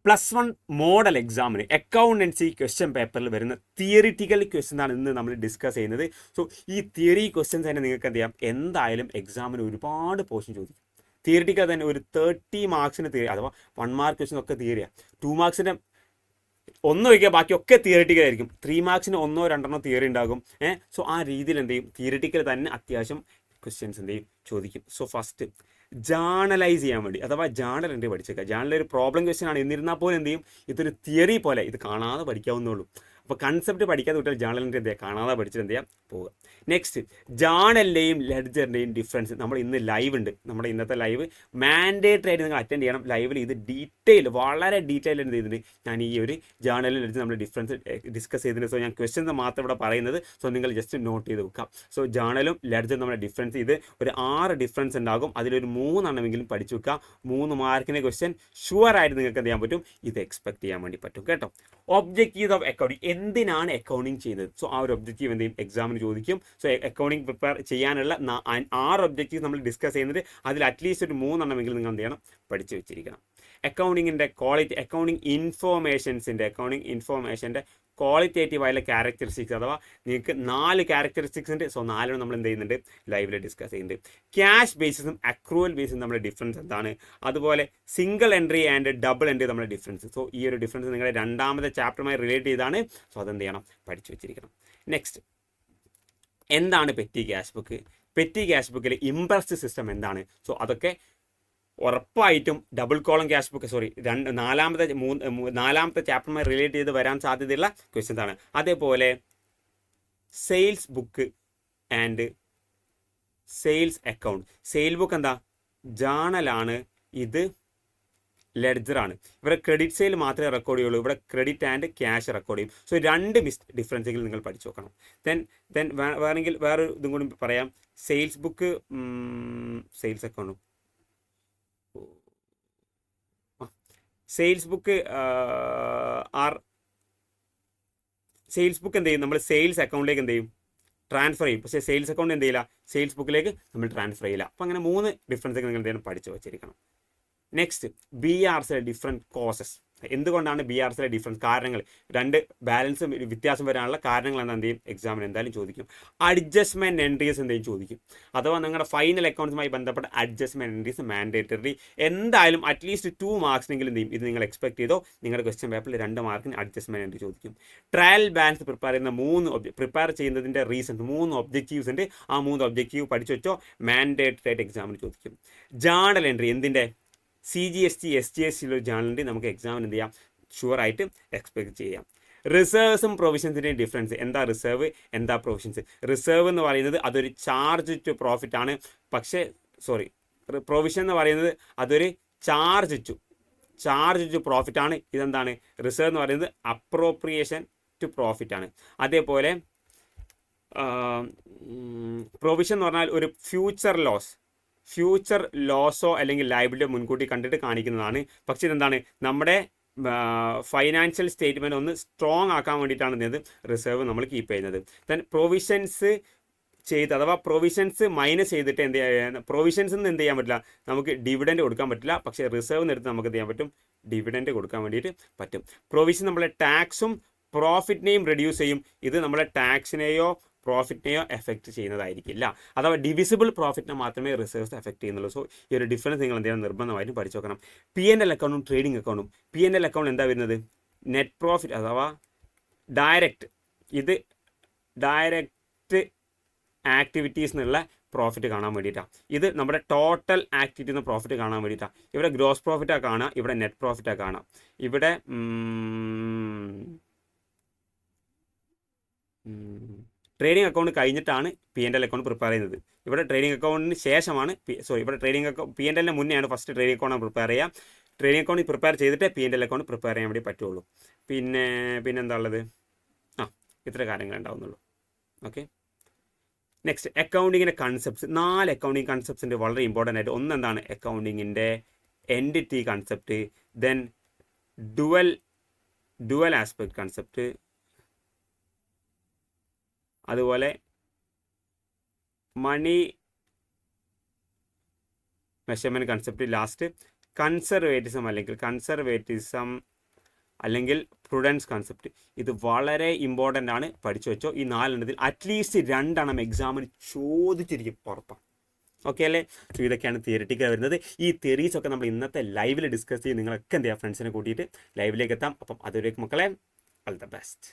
+1 model എക്സാമിന് accountancy question പേപ്പറിൽ വരുന്ന തിയറിറ്റിക്കൽ ക്വസ്റ്റ്യൻ ആണ് ഇന്ന് നമ്മൾ ഡിസ്കസ് ചെയ്യുന്നത്. സോ ഈ തിയറി ക്വസ്റ്റ്യൻസ് തന്നെ നിങ്ങൾക്ക് എന്ത് ചെയ്യാം, എന്തായാലും എക്സാമിന് ഒരുപാട് പോർഷൻ ചോദിക്കും. തിയറിറ്റിക്കൽ തന്നെ ഒരു 30 മാർക്സിന് തിയറി, അഥവാ 1 മാർക്ക് ക്വസ്റ്റ്യൻ ഒക്കെ തിയറിയാണ്. 2 മാർക്സിൻ്റെ ഒന്നൊഴിക്കുക ബാക്കിയൊക്കെ തിയറിറ്റിക്കൽ ആയിരിക്കും. 3 മാർക്സിന് 1-2 തിയറി ഉണ്ടാകും. സോ ആ രീതിയിൽ എന്ത് ചെയ്യും, തിയറിറ്റിക്കൽ തന്നെ അത്യാവശ്യം ക്വസ്റ്റ്യൻസ് എന്ത് ചെയ്യും ചോദിക്കും. സോ ഫസ്റ്റ് ജേർണലൈസ് ചെയ്യാൻ വേണ്ടി, അഥവാ ജേർണൽ ഉണ്ട് പഠിച്ചേക്കുക. ജേർണൽ ഒരു പ്രോബ്ലം ക്വസ്റ്റ്യൻ ആണ്, എന്നിരുന്നാൽ പോലും എന്ത് ചെയ്യും, ഇതൊരു തിയറി പോലെ ഇത് കാണാതെ പഠിക്കാവുന്നുള്ളൂ. അപ്പോൾ കൺസെപ്റ്റ് പഠിക്കാതെ കുട്ടികൾ ജേർണലിൻ്റെ എന്ത് ചെയ്യുക, കാണാതെ പഠിച്ചിട്ട് എന്ത് ചെയ്യാം പോവുക. നെക്സ്റ്റ്, ജേർണലിൻ്റെയും ലെഡ്ജറിൻ്റെയും ഡിഫറൻസ്. നമ്മൾ ഇന്ന് ലൈവ് ഉണ്ട്, നമ്മുടെ ഇന്നത്തെ ലൈവ് മാൻഡേറ്ററി ആയിട്ട് നിങ്ങൾ അറ്റൻഡ് ചെയ്യണം. ലൈവിൽ ഇത് വളരെ ഡീറ്റെയിൽ എന്ത് ചെയ്തിട്ടുണ്ട്, ഞാൻ ഈ ഒരു ജേർണലിൽ എടുത്ത് നമ്മൾ ഡിഫറൻസ് ഡിസ്കസ് ചെയ്തിട്ടുണ്ട്. സോ ഞാൻ ക്വസ്റ്റ്യൻസ് മാത്രം ഇവിടെ പറയുന്നത്, സോ നിങ്ങൾ ജസ്റ്റ് നോട്ട് ചെയ്ത് വെക്കാം. സോ ജേർണലും ലെഡ്ജറും നമ്മുടെ ഡിഫറൻസ്, ഇത് ഒരു 6 ഡിഫറൻസ് ഉണ്ടാകും. അതിലൊരു 3 എണ്ണമെങ്കിലും പഠിച്ചു വെക്കുക. 3 മാർക്കിൻ്റെ ക്വസ്റ്റ്യൻ ഷുവർ ആയിട്ട് നിങ്ങൾക്ക് എന്ത് ചെയ്യാൻ പറ്റും, ഇത് എക്സ്പെക്ട് ചെയ്യാൻ വേണ്ടി പറ്റും കേട്ടോ. ഒബ്ജക്റ്റീവ് ഓഫ് അക്കൗണ്ടിങ്, എന്തിനാണ് അക്കൗണ്ടിങ് ചെയ്യുന്നത്? സോ ആ ഒരു ഒബ്ജക്റ്റീവ് എന്ത് ചെയ്യും, എക്സാമിന് ചോദിക്കും. സോ അക്കൗണ്ടിങ് പ്രിപ്പയർ ചെയ്യാനുള്ള 6 ഒബ്ജക്റ്റീവ് നമ്മൾ ഡിസ്കസ് ചെയ്യുന്നത്, അതിൽ അറ്റ്ലീസ്റ്റ് ഒരു 3 എണ്ണമെങ്കിലും നിങ്ങൾ എന്ത് ചെയ്യണം, പഠിച്ചു വെച്ചിരിക്കണം. അക്കൗണ്ടിങ്ങിൻ്റെ ക്വാളിറ്റി, അക്കൗണ്ടിങ് ഇൻഫോർമേഷൻ്റെ ക്വാളിറ്റേറ്റീവ് ആയുള്ള ക്യാരക്ടറിസ്റ്റിക്സ്, അഥവാ നിങ്ങൾക്ക് 4 ക്യാരക്ടറിസ്റ്റിക്സ് ഉണ്ട്. സോ 4 നമ്മൾ എന്ത് ചെയ്യുന്നുണ്ട്, ലൈവിൽ ഡിസ്കസ് ചെയ്യുന്നുണ്ട്. ക്യാഷ് ബേസിസും അക്രൂവൽ ബേസിസും നമ്മുടെ ഡിഫറൻസ് എന്താണ്, അതുപോലെ single entry and double entry നമ്മുടെ ഡിഫറൻസ്. സോ ഈ ഒരു ഡിഫറൻസ് നിങ്ങളുടെ 2ാമത്തെ ചാപ്റ്ററുമായി റിലേറ്റ് ചെയ്താണ്. സോ അതെന്ത് ചെയ്യണം, പഠിച്ചു വെച്ചിരിക്കണം. നെക്സ്റ്റ്, എന്താണ് petty cash book? Petty cash ബുക്കിൽ ഇംപ്രസ്ഡ് സിസ്റ്റം എന്താണ്? സോ അതൊക്കെ ഉറപ്പായിട്ടും ഡബിൾ കോളം ക്യാഷ് ബുക്ക്, 4ാമത്തെ ചാപ്റ്ററുമായി റിലേറ്റ് ചെയ്ത് വരാൻ സാധ്യതയുള്ള ക്വസ്റ്റ്യൻസ് ആണ്. അതേപോലെ sales book and sales account. Sale book എന്താ, ജേർണലാണ്, ഇത് ലെഡ്ജറാണ്. ഇവിടെ ക്രെഡിറ്റ് സെയിൽ മാത്രമേ റെക്കോർഡ് ചെയ്യുള്ളൂ, ഇവിടെ ക്രെഡിറ്റ് ആൻഡ് ക്യാഷ് റെക്കോർഡ് ചെയ്യും. സോ 2 ഡിഫറൻസെങ്കിലും നിങ്ങൾ പഠിച്ചു നോക്കണം. ദെൻ വേണമെങ്കിൽ വേറെ ഇതും കൂടി പറയാം. സെയിൽസ് ബുക്ക്, സെയിൽസ് അക്കൗണ്ടും, സെയിൽസ് ബുക്ക് സെയിൽസ് ബുക്ക് എന്ത് ചെയ്യും, നമ്മൾ സെയിൽസ് അക്കൗണ്ടിലേക്ക് എന്ത് ചെയ്യും, ട്രാൻസ്ഫർ ചെയ്യും. പക്ഷേ സെയിൽസ് അക്കൗണ്ട് എന്ത് ചെയ്യില്ല, സെയിൽസ് ബുക്കിലേക്ക് നമ്മൾ ട്രാൻസ്ഫർ ചെയ്യില്ല. അപ്പോൾ അങ്ങനെ 3 ഡിഫറൻസ് നിങ്ങൾ എന്തെങ്കിലും പഠിച്ചു വെച്ചിരിക്കണം. നെക്സ്റ്റ്, BRCയിലെ ഡിഫറെൻറ്റ് കോസസ്. എന്തുകൊണ്ടാണ് BRCയിലെ ഡിഫറൻസ്, കാരണങ്ങൾ, 2 ബാലൻസ് വ്യത്യാസം വരാനുള്ള കാരണങ്ങൾ എന്ത് ചെയ്യും, എക്സാമിന് എന്തായാലും ചോദിക്കും. അഡ്ജസ്റ്റ്മെൻറ്റ് എൻട്രീസ് എന്തെങ്കിലും ചോദിക്കും. അഥവാ നിങ്ങളുടെ ഫൈനൽ അക്കൗണ്ട്സുമായി ബന്ധപ്പെട്ട അഡ്ജസ്റ്റ്മെൻറ്റ് എൻട്രീസ് മാൻഡേറ്ററി എന്തായാലും അറ്റ്ലീസ്റ്റ് 2 മാർക്സിനെങ്കിലും എന്ത് ചെയ്യും, ഇത് നിങ്ങൾ എക്സ്പെക്ട് ചെയ്തോ. നിങ്ങളുടെ ക്വസ്റ്റ്യൻ പേപ്പറിൽ 2 മാർക്കിന് അഡ്ജസ്റ്റ്മെൻറ്റ് എൻട്രി ചോദിക്കും. ട്രയൽ ബാലൻസ് പ്രിപ്പയർ ചെയ്യുന്നതിൻ്റെ റീസൺ 3 ഒബ്ജക്റ്റീവ്സ് ഉണ്ട്. ആ 3 ഒബ്ജക്റ്റീവ് പഠിച്ചു വെച്ചോ, മാൻഡേറ്ററി ആയിട്ട് എക്സാമിന് ചോദിക്കും. ജേർണൽ എൻട്രി, എന്തിൻ്റെ, CGST SGSTയിലൊരു ജേർണലിൻ്റെ നമുക്ക് എക്സാമിന് എന്ത് ചെയ്യാം, ഷുവറായിട്ട് എക്സ്പെക്ട് ചെയ്യാം. റിസർവ്സും പ്രൊവിഷൻസിൻ്റെയും ഡിഫറൻസ്. എന്താ റിസർവ്, എന്താ പ്രൊവിഷൻസ്? റിസർവ് എന്ന് പറയുന്നത് അതൊരു ചാർജ് ടു പ്രോഫിറ്റ് ആണ്. പക്ഷേ പ്രൊവിഷൻ എന്ന് പറയുന്നത് അതൊരു ചാർജ് ടു പ്രോഫിറ്റ് ആണ്. ഇതെന്താണ്, റിസർവ് എന്ന് പറയുന്നത് അപ്രോപ്രിയേഷൻ ടു പ്രോഫിറ്റ് ആണ്. അതേപോലെ പ്രൊവിഷൻ എന്ന് പറഞ്ഞാൽ ഒരു ഫ്യൂച്ചർ ലോസോ അല്ലെങ്കിൽ ലയബിലിറ്റിയോ മുൻകൂട്ടി കണ്ടിട്ട് കാണിക്കുന്നതാണ്. പക്ഷേ ഇതെന്താണ്, നമ്മുടെ ഫൈനാൻഷ്യൽ സ്റ്റേറ്റ്മെൻറ്റ് ഒന്ന് സ്ട്രോങ് ആക്കാൻ വേണ്ടിയിട്ടാണ് എന്ത് റിസർവ് നമ്മൾ കീപ്പ് ചെയ്യുന്നത്. ദെൻ പ്രൊവിഷൻസ് അഥവാ പ്രൊവിഷൻസ് മൈനസ് ചെയ്തിട്ട് പ്രൊവിഷൻസ് നിന്ന് എന്ത് ചെയ്യാൻ പറ്റില്ല, നമുക്ക് ഡിവിഡൻഡ് കൊടുക്കാൻ പറ്റില്ല. പക്ഷേ റിസർവ് എടുത്ത് നമുക്ക് എന്ത് ചെയ്യാൻ പറ്റും, ഡിവിഡൻഡ് കൊടുക്കാൻ വേണ്ടിയിട്ട് പറ്റും. പ്രൊവിഷൻ നമ്മളെ ടാക്സും പ്രോഫിറ്റിനെയും റെഡ്യൂസ് ചെയ്യും. ഇത് നമ്മളെ ടാക്സിനെയോ പ്രോഫിറ്റിനെയോ എഫക്റ്റ് ചെയ്യുന്നതായിരിക്കില്ല. അഥവാ ഡിവിസിബിൾ പ്രോഫിറ്റിനെ മാത്രമേ റിസർവ്സ് എഫക്റ്റ് ചെയ്യുന്നുള്ളൂ. സോ ഈ ഒരു ഡിഫറൻസ് നിങ്ങൾ എന്ത് ചെയ്യണം, നിർബന്ധമായിട്ടും പഠിച്ചു നോക്കണം. P&L അക്കൗണ്ടും ട്രേഡിംഗ് അക്കൗണ്ടും. P&L അക്കൗണ്ട് എന്താ വരുന്നത്, നെറ്റ് പ്രോഫിറ്റ് അഥവാ ഇത് ഡയറക്റ്റ് ആക്ടിവിറ്റീസ് എന്നുള്ള പ്രോഫിറ്റ് കാണാൻ വേണ്ടിയിട്ടാണ്. ഇത് നമ്മുടെ ടോട്ടൽ ആക്ടിവിറ്റി എന്ന പ്രോഫിറ്റ് കാണാൻ വേണ്ടിയിട്ടാണ്. ഇവിടെ ഗ്രോസ് പ്രോഫിറ്റാണ് കാണുക, ഇവിടെ നെറ്റ് പ്രോഫിറ്റാണ് കാണുക. ഇവിടെ ട്രേഡിംഗ് അക്കൗണ്ട് കഴിഞ്ഞിട്ടാണ് P&L അക്കൗണ്ട് പ്രിപ്പയർ ചെയ്യുന്നത്. ഇവിടെ ട്രേഡിംഗ് അക്കൗണ്ടിന് ശേഷമാണ് ഇവിടെ P&Lന് മുന്നെയാണ് ഫസ്റ്റ് ട്രേഡിംഗ് അക്കൗണ്ട് പ്രിപ്പയർ ചെയ്യുക. ട്രേഡിംഗ് അക്കൗണ്ട് പ്രിപ്പയർ ചെയ്തിട്ട് P&L അക്കൗണ്ട് പ്രിപ്പയർ ചെയ്യാൻ വേണ്ടി പറ്റുള്ളൂ. പിന്നെ എന്താ ഉള്ളത്, ഇത്ര കാര്യങ്ങൾ ഉണ്ടാവുന്നുള്ളൂ. ഓക്കെ, നെക്സ്റ്റ്, അക്കൗണ്ടിങ്ങിൻ്റെ കൺസെപ്റ്റ്സ്. 4 അക്കൗണ്ടിങ് കൺസെപ്റ്റ്സ് ഉണ്ട് വളരെ ഇമ്പോർട്ടൻ്റ് ആയിട്ട്. ഒന്നെന്താണ്, അക്കൗണ്ടിങ്ങിൻ്റെ entity concept, then dual aspect concept, അതുപോലെ money measurement concept, last conservatism അല്ലെങ്കിൽ പ്രുഡൻസ് കോൺസെപ്റ്റ്. ഇത് വളരെ ഇമ്പോർട്ടൻ്റ് ആണ്, പഠിച്ചു വെച്ചോ. ഈ 4 അറ്റ്ലീസ്റ്റ് 2 എക്സാമിന് ചോദിച്ചിരിക്കും, ഉറപ്പാണ്. ഓക്കെ അല്ലേ? സോ ഇതൊക്കെയാണ് തിയറിറ്റിക്കൽ വരുന്നത്. ഈ തിയറീസൊക്കെ നമ്മൾ ഇന്നത്തെ ലൈവിൽ ഡിസ്കസ് ചെയ്യും. നിങ്ങളൊക്കെ എന്ത് ചെയ്യുക, ഫ്രണ്ട്സിനെ കൂട്ടിയിട്ട് ലൈവിലേക്ക് എത്താം. അപ്പം അതുവരേക്കും മക്കളെ, ഓൾ ദ ബെസ്റ്റ്.